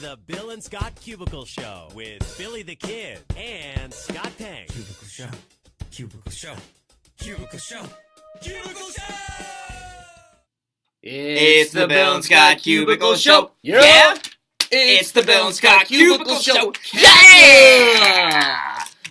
the Bill and Scott Cubicle Show with Billy the Kid and Scott Tang. Cubicle Show. Cubicle Show. Cubicle Show. Cubicle Show! It's the Bill and Scott Cubicle Show. Yeah! It's the Bill and Scott Cubicle Show. Yeah!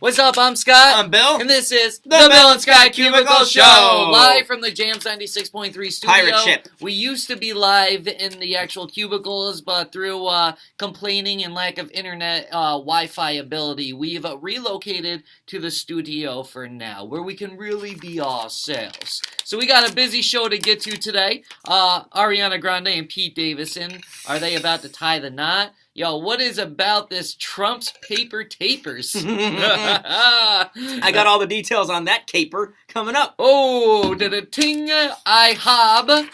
What's up? I'm Scott. I'm Bill. And this is The Bill and Scott Cubicle Show. Live from the Jams 96.3 studio. Pirate ship. We used to be live in the actual cubicles, but through complaining and lack of internet Wi-Fi ability, we've relocated to the studio for now, where we can really be ourselves. So we got a busy show to get to today. Ariana Grande and Pete Davidson, are they about to tie the knot? Yo, what is about this Trump's paper tapers? I got all the details on that caper coming up. Oh, da-da-ting, IHOB.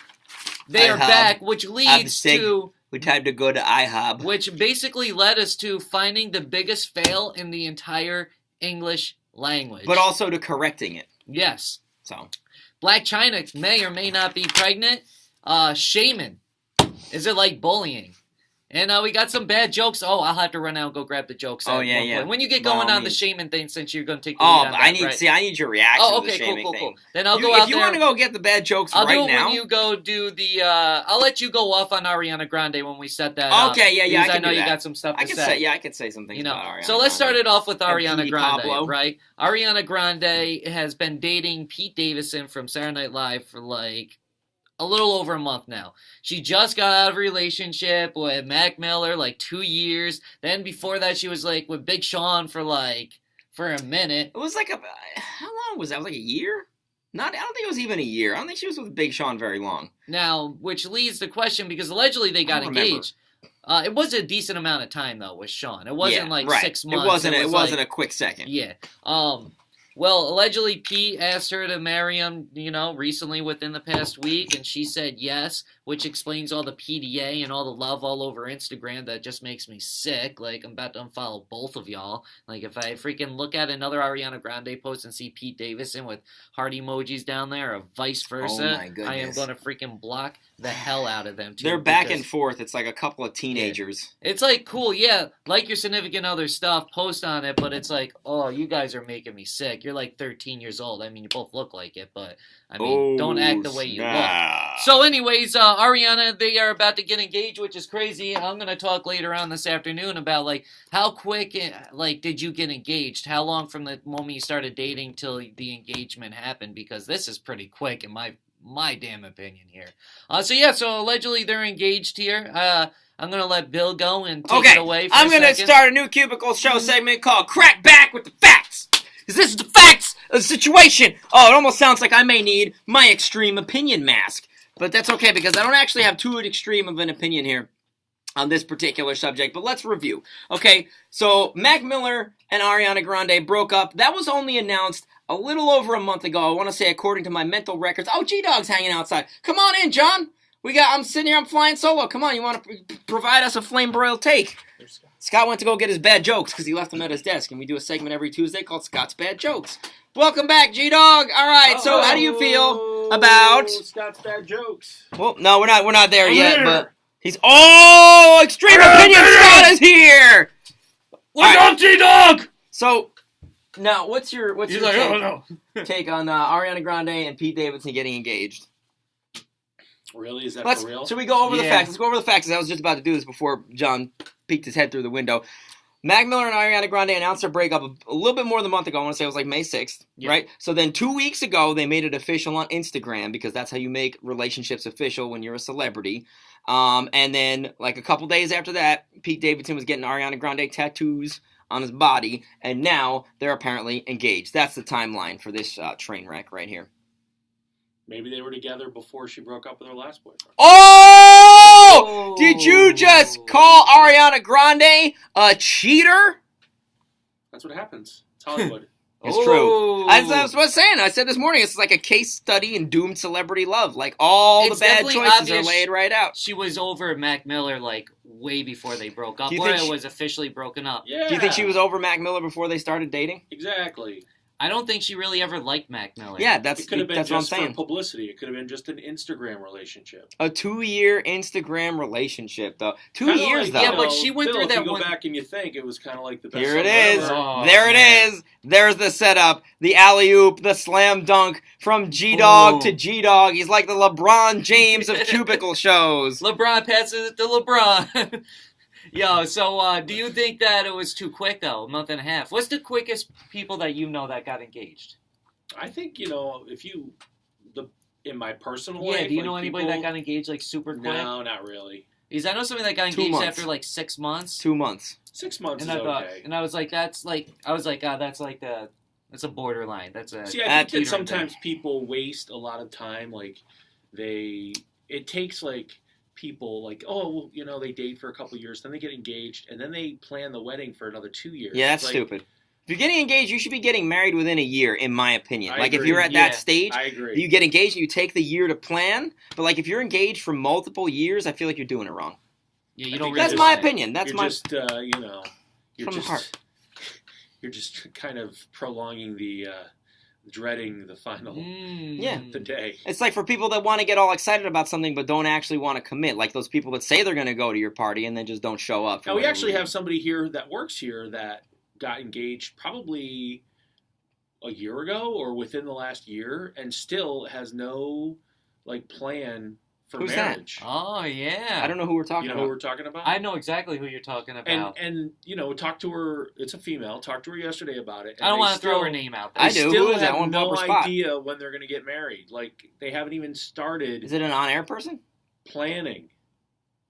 They are IHOB. back, which leads to... We time to go to IHOB. Which basically led us to finding the biggest fail in the entire English language. But also to correcting it. Yes. So. Blac Chyna may or may not be pregnant. Shaman. Is it like bullying? And we got some bad jokes. Oh, I'll have to run out and go grab the jokes. Oh, yeah, yeah. When you get By going all on the means. shaman thing, since you're going to take the lead on that, I need your reaction Oh, to the okay, shaming cool. thing. Then I'll go out if you there. want to go get the bad jokes I'll right do it now. when you go do the. I'll let you go off on Ariana Grande when we set that up. Okay, yeah, Because I can know do you that. got some stuff to I can say. say, I can say some things about Ariana. So let's start Grande. it off with Ariana Petey Grande, Pablo. right? Ariana Grande has been dating Pete Davidson from Saturday Night Live for like a little over a month now. She just got out of a relationship with Mac Miller, like 2 years. Then before that, she was like with Big Sean for a minute. It was like how long was that? It was like a year? I don't think it was even a year. I don't think she was with Big Sean very long. Now, which leads the question, because allegedly they got I don't remember. engaged. It was a decent amount of time, though, with Sean. It wasn't like right. 6 months. It wasn't like, a quick second. Yeah. Well, allegedly Pete asked her to marry him, recently within the past week, and she said yes, which explains all the PDA and all the love all over Instagram that just makes me sick. Like, I'm about to unfollow both of y'all. Like, if I freaking look at another Ariana Grande post and see Pete Davidson with heart emojis down there, or vice versa, Oh my goodness. I am going to freaking block the hell out of them, too. They're back because and forth. It's like a couple of teenagers. it's like, cool, yeah, like your significant other stuff, post on it, but it's like, oh, you guys are making me sick. You're like 13 years old. I mean, you both look like it, but, I mean, don't act the way you look. So anyways, Ariana, they are about to get engaged, which is crazy. I'm going to talk later on this afternoon about, like, how quick, like, did you get engaged? How long from the moment you started dating till the engagement happened? Because this is pretty quick in my damn opinion here. So allegedly they're engaged here. I'm going to let Bill go and take it away for I'm a going to second. start a new Cubicle Show segment called Crack Back with the Facts. Because this is the facts of the situation. Oh, it almost sounds like I may need my extreme opinion mask. But that's okay, because I don't actually have too extreme of an opinion here on this particular subject. But let's review. Okay, so Mac Miller and Ariana Grande broke up. That was only announced a little over a month ago. I want to say, according to my mental records. Oh, G-Dog's hanging outside. Come on in, John. I'm sitting here, I'm flying solo. Come on, you want to provide us a flame-broiled take? Scott went to go get his bad jokes because he left them at his desk, and we do a segment every Tuesday called Scott's Bad Jokes. Welcome back, G-Dog. All right, so how do you feel about Scott's Bad Jokes? Well, no, we're not there yet, here. but he's extreme opinion. Scott is here. What's All right. up, G-Dog? So now, what's your He's like, take, oh no. take on Ariana Grande and Pete Davidson getting engaged? Really? Is that Should for real? we go over the Yeah. facts? Let's go over the facts. I was just about to do this before John peeked his head through the window. Mac Miller and Ariana Grande announced their breakup a little bit more than a month ago. I want to say it was like May 6th, Yeah. right? So then 2 weeks ago, they made it official on Instagram, because that's how you make relationships official when you're a celebrity. And then like a couple days after that, Pete Davidson was getting Ariana Grande tattoos on his body, and now they're apparently engaged. That's the timeline for this train wreck right here. Maybe they were together before she broke up with her last boyfriend. Oh! Did you just call Ariana Grande a cheater? That's what happens. It's Hollywood. It's true. As I was saying, I said this morning, it's like a case study in doomed celebrity love. Like, all It's the bad definitely choices obvious are laid right out. She was over Mac Miller, like, way before they broke up, Do you or think it she- was officially broken up. Yeah. Do you think she was over Mac Miller before they started dating? Exactly. I don't think she really ever liked Mac Miller. Yeah, It that's could have been what I'm just for saying. publicity. It could have been just an Instagram relationship. A 2-year Instagram relationship, though. 2 Kinda years, like, though. Yeah, but she went Bill, through if that you go one- back and you think it was kind of like the best Here it summer is. ever. Oh, There man. it is. There's the setup. The alley-oop, the slam dunk from G-Dog to Boom. G-Dog. He's like the LeBron James of cubicle shows. LeBron passes it to LeBron. Yo, so do you think that it was too quick, though? A month and a half. What's the quickest people that you know that got engaged? I think, if you, in my personal Yeah, life. do you like, know anybody people- that got engaged, like, super quick? No, not really. Because I know somebody that got 2 engaged months. after, like, 6 months. 2 months. 6 months And is I thought, okay. and I was like, that's a borderline. That's a See, I think that teetering sometimes thing. people waste a lot of time. Like, it takes, like, people, like, oh, they date for a couple years, then they get engaged, and then they plan the wedding for another 2 years. Yeah, that's Like, stupid. If you're getting engaged, you should be getting married within a year, in my opinion. I Like, if agree. you're at Yeah, that stage, I agree. you get engaged, you take the year to plan. But, like, if you're engaged for multiple years, I feel like you're doing it wrong. Yeah, I you don't think really That's my want it. opinion. That's you're my... just, you're From the just, heart. you're just kind of prolonging the, dreading the final, Yeah. the day. It's like for people that want to get all excited about something but don't actually want to commit. Like those people that say they're going to go to your party and then just don't show up. for Now, we whatever actually reason. have somebody here that works here that got engaged probably a year ago or within the last year and still has no, plan for Who's that? marriage. Oh, yeah. I don't know who we're talking You know about. who we're talking about? I know exactly who you're talking about. And talk to her. It's a female. Talked to her yesterday about it. And I don't they want to throw still- her name out there. I They do. Who still is that? I have wanna blow no up her spot. idea when they're going to get married. Like, they haven't even started Is it an on-air person? planning.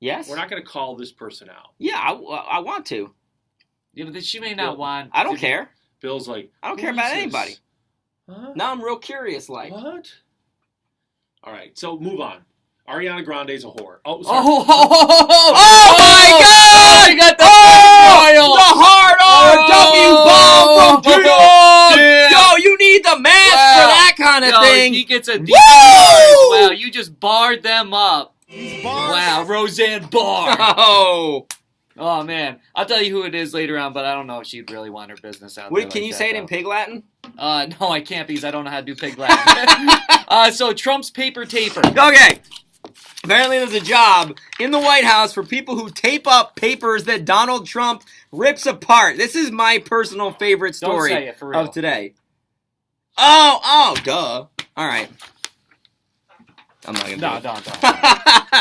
Yes. We're not going to call this person out. Yeah, I want to. She may not want. I don't to- care. Bill's like, I don't "Who care is about this?" anybody. Huh? Now I'm real curious. Like, What? All right, so move on. Ariana Grande's a whore. Oh, sorry. oh my God! I got the the hard RW bomb from G-Dog! Yeah. Yo, you need the mask Wow. for that kind of Yo, thing. he gets a Woo! DVR. Wow, you just barred them up. Wow, Roseanne Barr. Oh. Oh man, I'll tell you who it is later on, but I don't know if she'd really want her business out there. Wait, can like you that, say it though. in Pig Latin? No, I can't because I don't know how to do pig Latin. So Trump's paper taper. Okay. Apparently there's a job in the White House for people who tape up papers that Donald Trump rips apart. This is my personal favorite story Don't say it, for real. of today. Oh, duh. All right. I'm not going to No, do it. don't.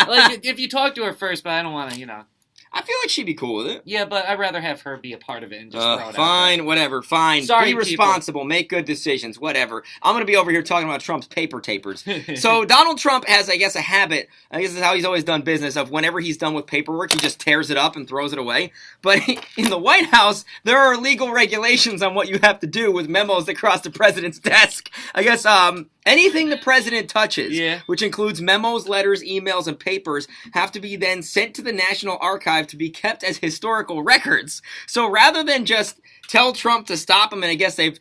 Like, if you talk to her first, but I don't want to, I feel like she'd be cool with it. Yeah, but I'd rather have her be a part of it and just throw it out Fine, there. whatever, fine. Sorry, be people. responsible, make good decisions, whatever. I'm going to be over here talking about Trump's paper tapers. So Donald Trump has, I guess, a habit, I guess this is how he's always done business, of whenever he's done with paperwork, he just tears it up and throws it away. But in the White House, there are legal regulations on what you have to do with memos that cross the president's desk. I guess, anything the president touches, Yeah. which includes memos, letters, emails, and papers, have to be then sent to the National Archive to be kept as historical records. So rather than just tell Trump to stop, I mean, I guess they've,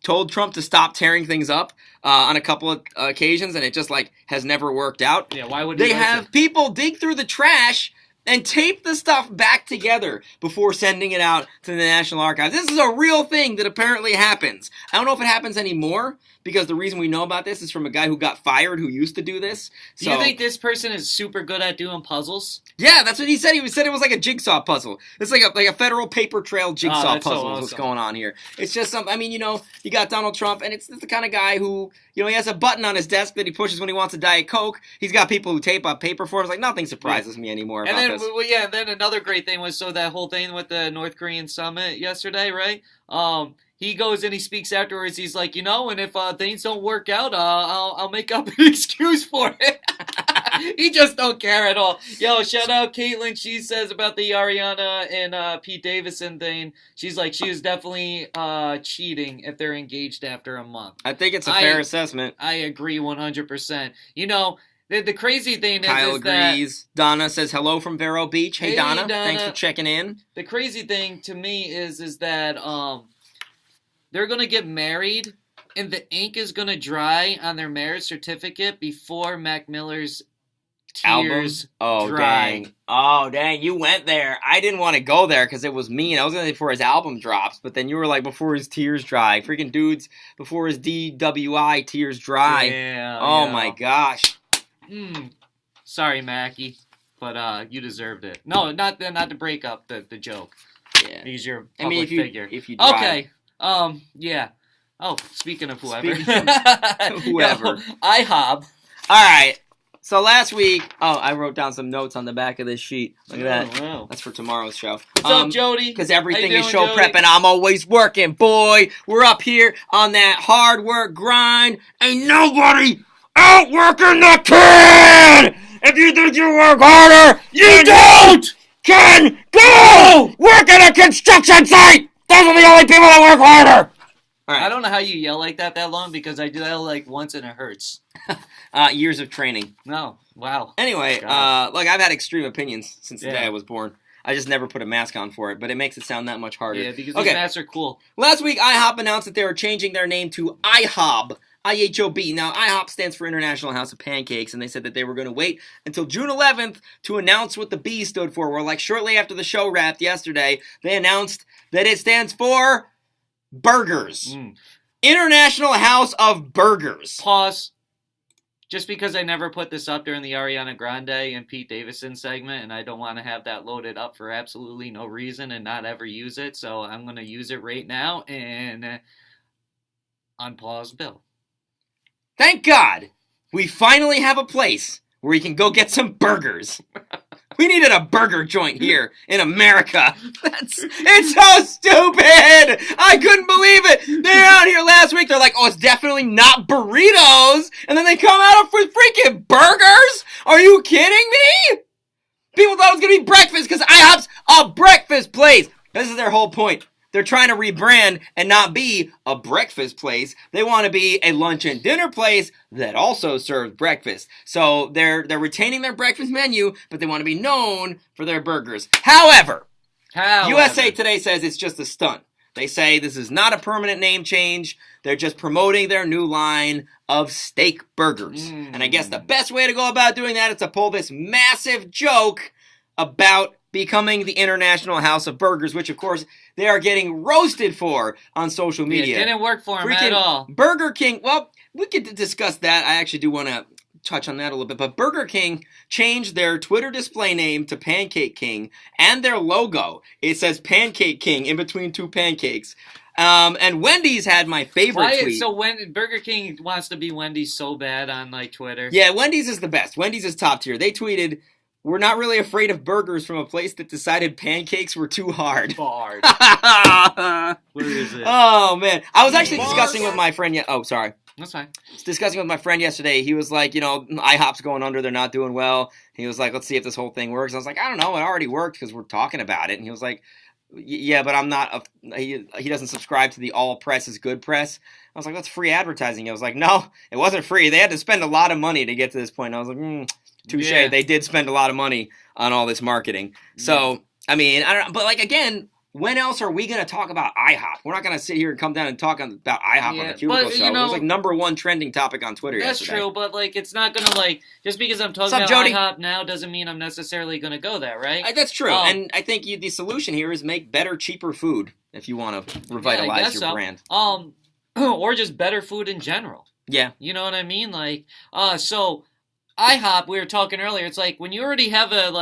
told Trump to stop tearing things up on a couple of occasions, and it just, has never worked out. Yeah, why would They he listen? have people dig through the trash and tape the stuff back together before sending it out to the National Archives. This is a real thing that apparently happens. I don't know if it happens anymore, because the reason we know about this is from a guy who got fired who used to do this. Do So, you think this person is super good at doing puzzles? yeah, that's what he said. He said it was like a jigsaw puzzle. It's like a federal paper trail jigsaw that's so puzzle is what's awesome. going on here. It's just something, I mean, you got Donald Trump, and it's the kind of guy who, he has a button on his desk that he pushes when he wants a Diet Coke. He's got people who tape up paper for him. It's like, nothing surprises me anymore And about then, this. and then another great thing was, so that whole thing with the North Korean summit yesterday, right? He goes and he speaks afterwards. He's like, and if things don't work out, I'll make up an excuse for it. He just don't care at all. Yo, shout out Caitlin. She says about the Ariana and Pete Davidson thing. She's like, she is definitely cheating if they're engaged after a month. I think it's a fair assessment. I agree 100%. The crazy thing Kyle is that agrees. Donna says hello from Vero Beach. Hey, Hey, Donna. Donna. Thanks for checking in. the crazy thing to me is that they're gonna get married and the ink is gonna dry on their marriage certificate before Mac Miller's Tears Oh, Dry. dang. Oh, dang. You went there. I didn't want to go there because it was mean. I was going to say before his album drops, but then you were like, before his Tears Dry. Freaking dudes, before his DWI Tears Dry. Yeah, oh, yeah. my gosh. Sorry, Mackie, but you deserved it. No, not to break up the joke. Yeah. Because you're a public figure. If you dry. Okay. Yeah. Oh, speaking of whoever. Whoever. IHOB. All right. So last week, I wrote down some notes on the back of this sheet. Look at that. Wow. That's for tomorrow's show. What's up, Jody? Because everything How you is doing, show Jody? prep, and I'm always working, boy. We're up here on that hard work grind. Ain't nobody outworking the kid. If you think you work harder, you don't can go work at a construction site. Those are the only people that work harder. All right. I don't know how you yell like that long because I do that like once and it hurts. Years of training. No. Wow. Anyway, look, I've had extreme opinions since the day I was born. I just never put a mask on for it, but it makes it sound that much harder. Yeah, because these masks are cool. Last week, IHOP announced that they were changing their name to IHOB. IHOB. Now, IHOP stands for International House of Pancakes, and they said that they were going to wait until June 11th to announce what the B stood for. Well, like shortly after the show wrapped yesterday, they announced that it stands for Burgers. International House of Burgers. Pause. Just because I never put this up during the Ariana Grande and Pete Davidson segment, and I don't want to have that loaded up for absolutely no reason and not ever use it, so I'm going to use it right now and unpause Bill. Thank God, we finally have a place where we can go get some burgers. We needed a burger joint here in America. It's so stupid. I couldn't believe it. They're out here last week. They're like, oh, it's definitely not burritos. And then they come out with freaking burgers? Are you kidding me? People thought it was going to be breakfast because IHOP's a breakfast place. This is their whole point. They're trying to rebrand and not be a breakfast place. They want to be a lunch and dinner place that also serves breakfast. So they're retaining their breakfast menu, but they want to be known for their burgers. However, USA Today says it's just a stunt. They say this is not a permanent name change. They're just promoting their new line of steak burgers. And I guess the best way to go about doing that is to pull this massive joke about becoming the International House of Burgers, which, of course, they are getting roasted for on social media. It didn't work for them at all. Burger King, well, we could discuss that. I actually do want to touch on that a little bit. But Burger King changed their Twitter display name to Pancake King, and their logo, it says Pancake King in between two pancakes. And Wendy's had my favorite tweet. So when Burger King wants to be Wendy's so bad on like Twitter. Yeah, Wendy's is the best. Wendy's is top tier. They tweeted, "We're not really afraid of burgers from a place that decided pancakes were too hard." Bard. Where is it? Oh, man. I was actually discussing with my friend... Oh, sorry. That's fine. I was discussing with my friend yesterday. He was like, IHOP's going under. They're not doing well. He was like, let's see if this whole thing works. I was like, I don't know. It already worked because we're talking about it. And he was like, yeah, but I'm not... He doesn't subscribe to the all press is good press. I was like, that's free advertising. I was like, no, it wasn't free. They had to spend a lot of money to get to this point. And I was like, touche. Yeah. They did spend a lot of money on all this marketing. So, I mean, I don't know. But, like, again, when else are we going to talk about IHOP? We're not going to sit here and come down and talk about IHOP on the Cubicle Show. It was, like, #1 trending topic on Twitter That's yesterday. true, but, like, it's not going to, like, just because I'm talking about Jody? IHOP now doesn't mean I'm necessarily going to go there, right? That's true. And I think the solution here is make better, cheaper food if you want to revitalize your brand. Or just better food in general. Yeah. You know what I mean? Like, so... IHOP, we were talking earlier, it's like when you already have an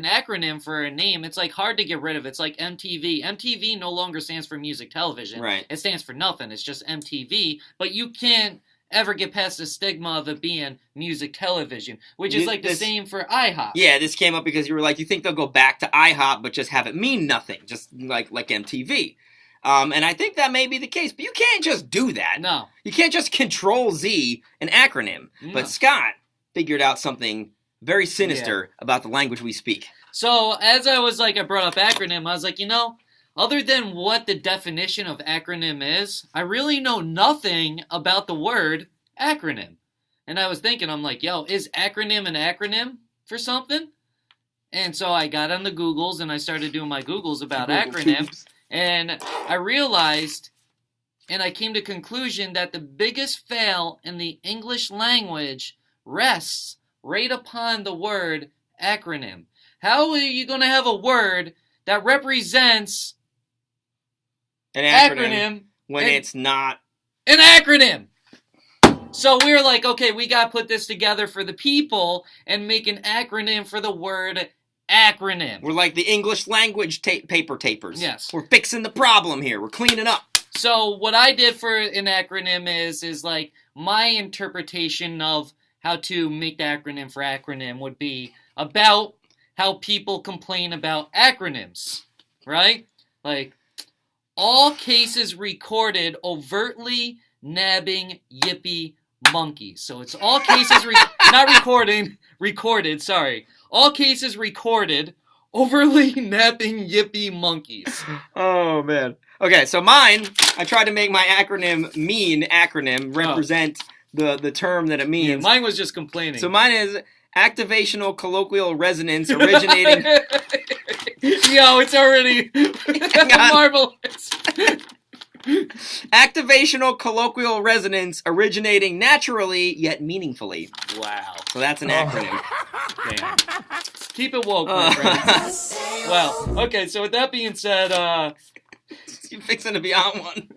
acronym for a name, it's like hard to get rid of. It's like MTV. MTV no longer stands for music television. Right. It stands for nothing. It's just MTV. But you can't ever get past the stigma of it being music television, which is like the same for IHOP. Yeah, this came up because you were like, you think they'll go back to IHOP but just have it mean nothing, just like MTV. And I think that may be the case, but you can't just do that. No. You can't just Control Z an acronym. No. But Scott figured out something very sinister about the language we speak. So, as I brought up acronym, I was like, other than what the definition of acronym is, I really know nothing about the word acronym. And I was thinking, I'm like, is acronym an acronym for something? And so I got on the Googles and I started doing my Googles about acronyms. And I realized, and I came to conclusion that the biggest fail in the English language rests right upon the word acronym. How are you going to have a word that represents an acronym when it's not an acronym? So we were like, okay, we got to put this together for the people and make an acronym for the word acronym. We're like the English language paper tapers. Yes. We're fixing the problem here. We're cleaning up. So what I did for an acronym is like my interpretation of how to make the acronym for acronym would be about how people complain about acronyms, right? Like, all cases recorded overtly nabbing yippee monkeys. So it's all cases, not recorded, sorry. All cases recorded overly napping yippee monkeys. Oh, man. Okay, so mine, I tried to make my acronym represent the term that it means. Yeah, mine was just complaining. So mine is activational colloquial resonance originating... Yo, it's already marvelous. Activational colloquial resonance originating naturally yet meaningfully. Wow. So that's an acronym. Damn. Keep it woke, my friends. Well, okay, so with that being said, you fixing to be on one.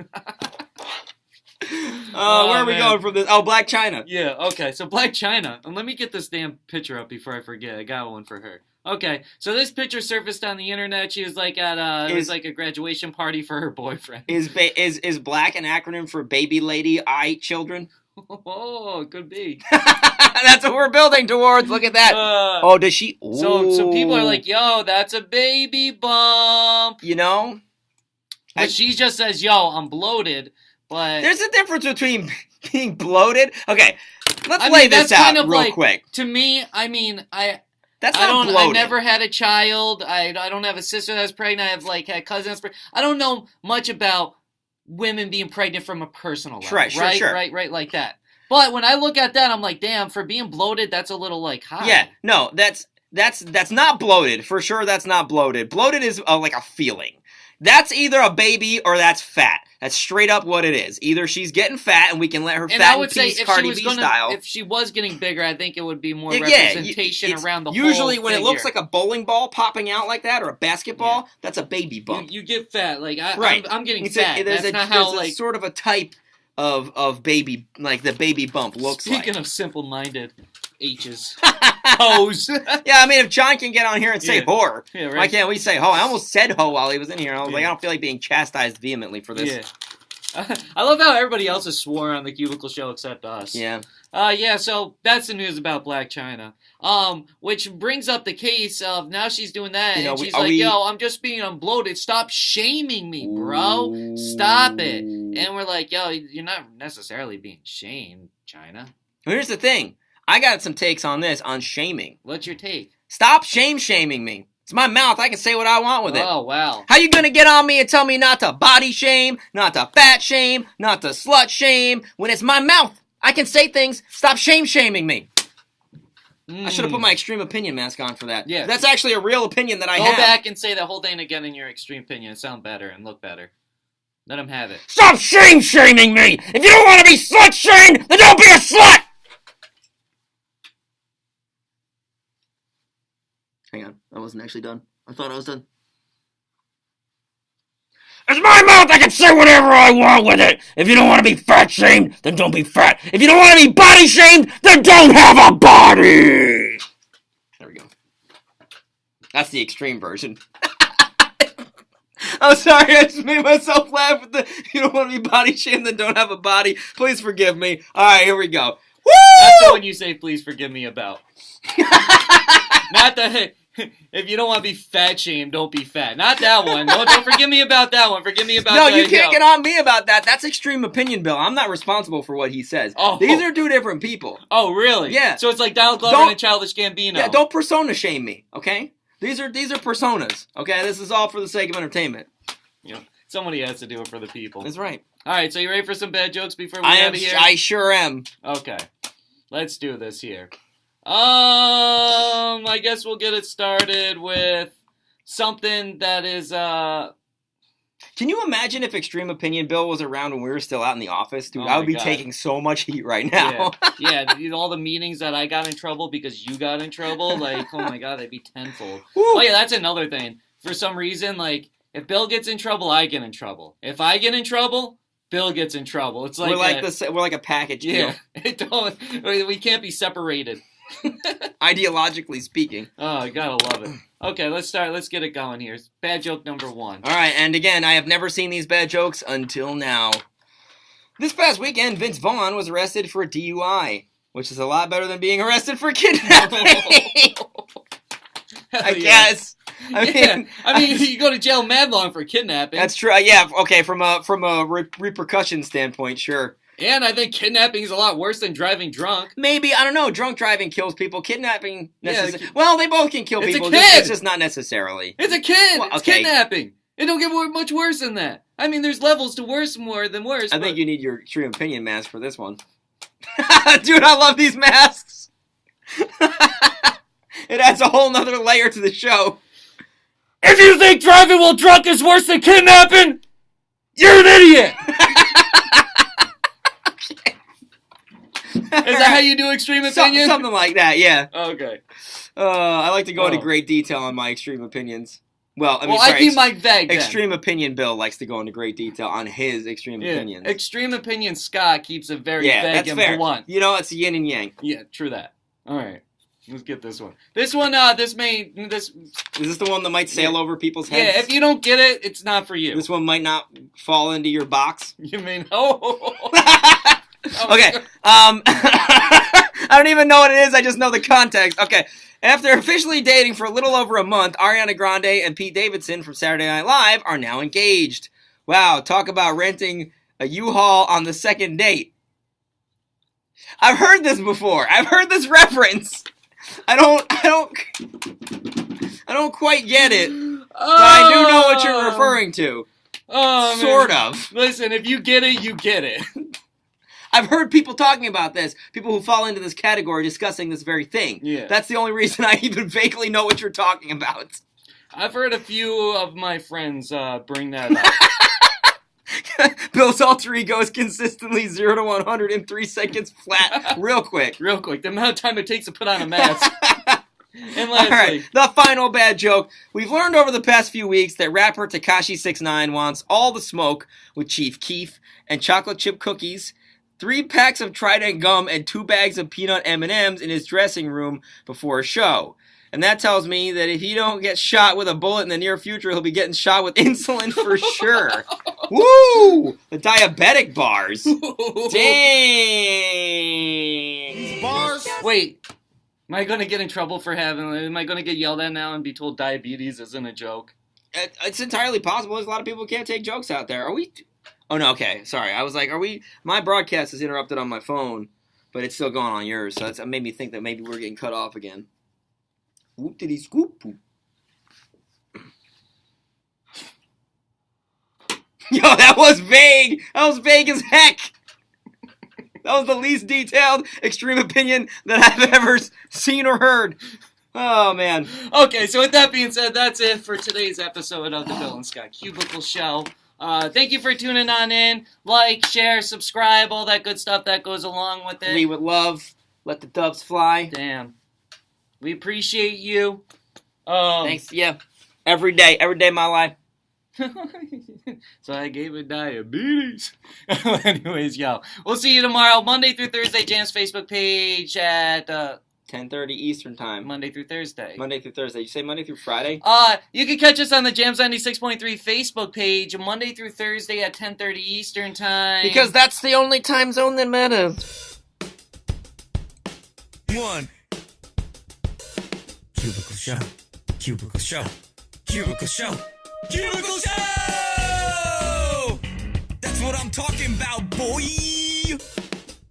Where are we going from this? Oh, Blac Chyna. Yeah, okay, so Blac Chyna. And let me get this damn picture up before I forget. I got one for her. Okay, so this picture surfaced on the internet. She was like at it was like a graduation party for her boyfriend. Is Black an acronym for baby lady eye children? Oh, it could be. That's what we're building towards. Look at that. Oh, does she? Ooh. So people are like, yo, that's a baby bump. You know? But she just says, yo, I'm bloated. But there's a difference between being bloated. Okay, let's lay this out kind of real quick. To me, I mean, that's not bloated. I never had a child. I don't have a sister that's pregnant. I have had cousins that's pregnant. I don't know much about women being pregnant from a personal level. Right, sure. Right, like that. But when I look at that, I'm like, damn, for being bloated, that's a little high. Yeah, no, that's not bloated. For sure, that's not bloated. Bloated is like a feeling. That's either a baby or that's fat. That's straight up what it is. Either she's getting fat and we can let her fat in peace, Cardi B style. If she was getting bigger, I think it would be more representation around the whole usually when it looks like a bowling ball popping out like that or a basketball, that's a baby bump. You get fat. I'm getting fat. There's a sort of a type of baby, like the baby bump looks like. Speaking of simple-minded H's. Hoes. Yeah, I mean, if John can get on here and say whore, right. Why can't we say ho? I almost said ho while he was in here. And I was like, I don't feel like being chastised vehemently for this. Yeah. I love how everybody else has swore on the Cubicle Show except us. Yeah. So that's the news about Blac Chyna. Which brings up the case of now she's doing that, and she's like, yo, I'm just being bloated. Stop shaming me, bro. Ooh. Stop it. And we're like, yo, you're not necessarily being shamed, Chyna. Here's the thing. I got some takes on this, on shaming. What's your take? Stop shaming me. It's my mouth. I can say what I want with it. Oh, wow. How you gonna get on me and tell me not to body shame, not to fat shame, not to slut shame, when it's my mouth? I can say things. Stop shaming me. I should have put my extreme opinion mask on for that. Yeah. That's actually a real opinion that I have. Go back and say that whole thing again in your extreme opinion. It sound better and look better. Let him have it. Stop shaming me! If you don't want to be slut shamed, then don't be a slut! Hang on, I wasn't actually done. I thought I was done. It's my mouth, I can say whatever I want with it! If you don't want to be fat shamed, then don't be fat. If you don't want to be body shamed, then don't have a body! There we go. That's the extreme version. I'm sorry, I just made myself laugh with the, you don't want to be body shamed, then don't have a body. Please forgive me. Alright, here we go. Woo! That's the one you say, please forgive me about. Not the, if you don't want to be fat shamed, don't be fat. Not that one. No, don't forgive me about that one. Forgive me about No, you can't get on me about that. That's extreme opinion, Bill. I'm not responsible for what he says. Oh. These are two different people. Oh, really? Yeah. So it's like Donald Glover and Childish Gambino. Yeah, don't persona shame me, okay? These are personas, okay? This is all for the sake of entertainment. Yeah. Somebody has to do it for the people. That's right. All right, so you ready for some bad jokes before we get out of here? I sure am. Okay. Let's do this here. I guess we'll get it started with something that is, Can you imagine if Extreme Opinion Bill was around when we were still out in the office? Dude, Oh I would my be God. taking so much heat right now. Yeah, all the meetings that I got in trouble because you got in trouble, like, oh my God, they'd be tenfold. Woo. Oh yeah, that's another thing. For some reason, like, if Bill gets in trouble, I get in trouble. If I get in trouble, Bill gets in trouble. It's like we're like a package deal, we can't be separated. ideologically speaking. Oh, I gotta love it. Okay, let's start. Let's get it going here. Bad joke number 1. All right, and again, I have never seen these bad jokes until now. This past weekend, Vince Vaughn was arrested for a DUI, which is a lot better than being arrested for kidnapping. I guess. I mean, you go to jail mad long for kidnapping. That's true. Yeah. Okay. From a repercussion standpoint, sure. And I think kidnapping is a lot worse than driving drunk. Maybe, I don't know. Drunk driving kills people. Kidnapping, Yeah, well, they both can kill It's a people. kid! It's just not necessarily. It's a kid. Well, It's okay. kidnapping. It don't get much worse than that. I mean, there's levels to worse more than worse. I think you need your extreme opinion mask for this one. Dude, I love these masks. It adds a whole nother layer to the show. If you think driving while drunk is worse than kidnapping, you're an idiot. Is that how you do extreme opinion? Something like that, yeah. Okay. I like to go into great detail on my extreme opinions. Well, I mean, I keep my vague then. Extreme Opinion Bill likes to go into great detail on his extreme opinions. Extreme opinion Scott keeps it very Yeah, vague that's and fair. blunt. You know, it's yin and yang. Yeah, true that. All right. Let's get this one. This one, Is this the one that might sail over people's heads? Yeah, if you don't get it, it's not for you. This one might not fall into your box. You mean, Okay. I don't even know what it is. I just know the context. Okay. After officially dating for a little over a month, Ariana Grande and Pete Davidson from Saturday Night Live are now engaged. Wow, talk about renting a U-Haul on the second date. I've heard this before. I've heard this reference. I don't quite get it, but I do know what you're referring to. Oh, sort man. of. Listen, if you get it, you get it. I've heard people talking about this, people who fall into this category discussing this very thing. Yeah. That's the only reason I even vaguely know what you're talking about. I've heard a few of my friends bring that up. Bill's alter ego is consistently 0 to 100 in 3 seconds flat, real quick. Real quick, the amount of time it takes to put on a mask. And All lastly, right, the final bad joke. We've learned over the past few weeks that rapper Tekashi 6ix9ine wants all the smoke with Chief Keef and chocolate chip cookies, 3 packs of Trident gum, and 2 bags of peanut M&Ms in his dressing room before a show. And that tells me that if he don't get shot with a bullet in the near future, he'll be getting shot with insulin for sure. Woo! The diabetic bars. Dang. Bars. wait, am I going to get in trouble for am I going to get yelled at now and be told diabetes isn't a joke? It's entirely possible. There's a lot of people who can't take jokes out there. Are we? Oh, no, okay. Sorry. I was like, are we? My broadcast is interrupted on my phone, but it's still going on yours. So that made me think that maybe we're getting cut off again. Whoop-diddy scoop. Yo, that was vague. That was vague as heck. That was the least detailed extreme opinion that I've ever seen or heard. Oh, man. Okay, so with that being said, that's it for today's episode of the Bill and Scott Cubicle Show. Thank you for tuning on in. Like, share, subscribe, all that good stuff that goes along with it. Lead with love. Let the doves fly. Damn. We appreciate you. Thanks, yeah. Every day of my life. So I gave it diabetes. Anyways, yo. We'll see you tomorrow, Monday through Thursday, Jam's Facebook page at 10:30 Eastern Time. Monday through Thursday. Monday through Thursday. You say Monday through Friday? You can catch us on the Jams 96.3 Facebook page Monday through Thursday at 10:30 Eastern Time. Because that's the only time zone that matters. One. Cubicle Show. Cubicle Show. Cubicle Show. Cubicle Show! That's what I'm talking about, boy!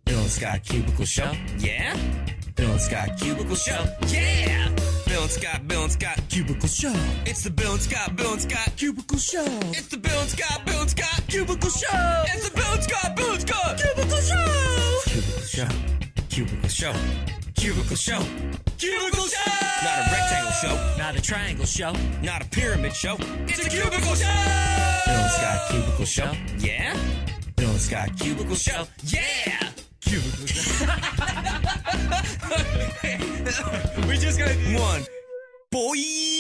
Bill and Scott Cubicle Show. Yeah? Bill and Scott Cubicle Show. Yeah! Bill and Scott Cubicle Show. It's the Bill and Scott Cubicle Show. It's the Bill and Scott Cubicle Show. It's the Bill and Scott Cubicle Show. Cubicle Show. Cubicle Show. Cubicle Show. Cubicle Show! Not a rectangle show. Not a triangle show. Not a pyramid show. It's a Cubicle Show! Bill Scott Cubicle Show. Yeah? Bill Scott Cubicle Show. Yeah! Cubicle Show. We just got one. Boy!